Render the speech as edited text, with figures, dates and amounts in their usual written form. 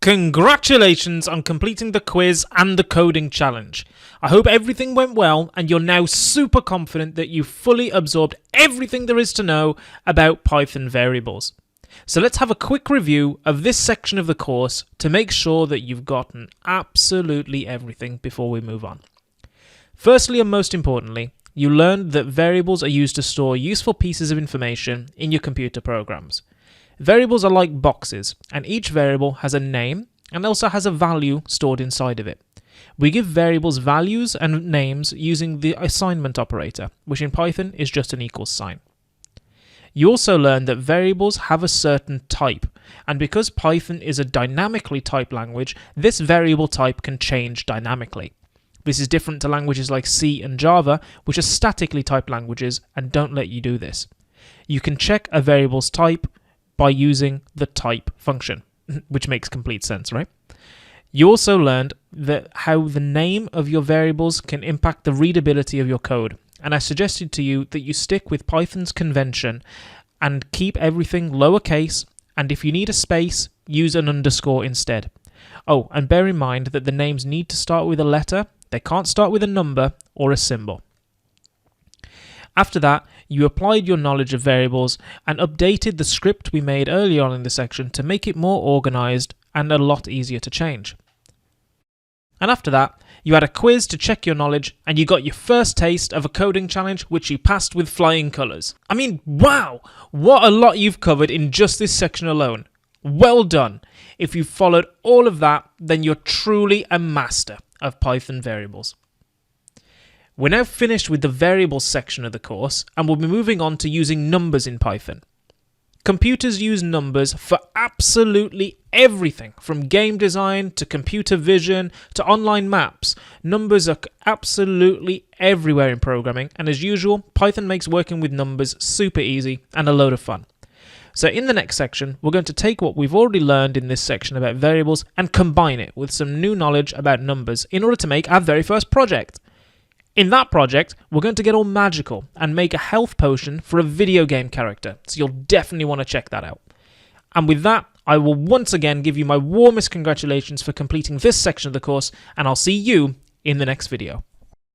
Congratulations on completing the quiz and the coding challenge. I hope everything went well and you're now super confident that you've fully absorbed everything there is to know about Python variables. So let's have a quick review of this section of the course to make sure that you've gotten absolutely everything before we move on. Firstly and most importantly, you learned that variables are used to store useful pieces of information in your computer programs. Variables are like boxes, and each variable has a name and also has a value stored inside of it. We give variables values and names using the assignment operator, which in Python is just an equals sign. You also learned that variables have a certain type, and because Python is a dynamically typed language, this variable type can change dynamically. This is different to languages like C and Java, which are statically typed languages and don't let you do this. You can check a variable's type by using the type function, which makes complete sense, right? You also learned that how the name of your variables can impact the readability of your code, and I suggested to you that you stick with Python's convention and keep everything lowercase, and if you need a space, use an underscore instead. Oh, and bear in mind that the names need to start with a letter, they can't start with a number or a symbol. After that, you applied your knowledge of variables and updated the script we made earlier on in the section to make it more organized and a lot easier to change. And after that, you had a quiz to check your knowledge and you got your first taste of a coding challenge which you passed with flying colours. I mean, wow! What a lot you've covered in just this section alone. Well done! If you've followed all of that, then you're truly a master of Python variables. We're now finished with the variables section of the course and we'll be moving on to using numbers in Python. Computers use numbers for absolutely everything, from game design to computer vision to online maps. Numbers are absolutely everywhere in programming, and as usual, Python makes working with numbers super easy and a load of fun. So in the next section, we're going to take what we've already learned in this section about variables and combine it with some new knowledge about numbers in order to make our very first project. In that project, we're going to get all magical and make a health potion for a video game character, so you'll definitely want to check that out. And with that, I will once again give you my warmest congratulations for completing this section of the course, and I'll see you in the next video.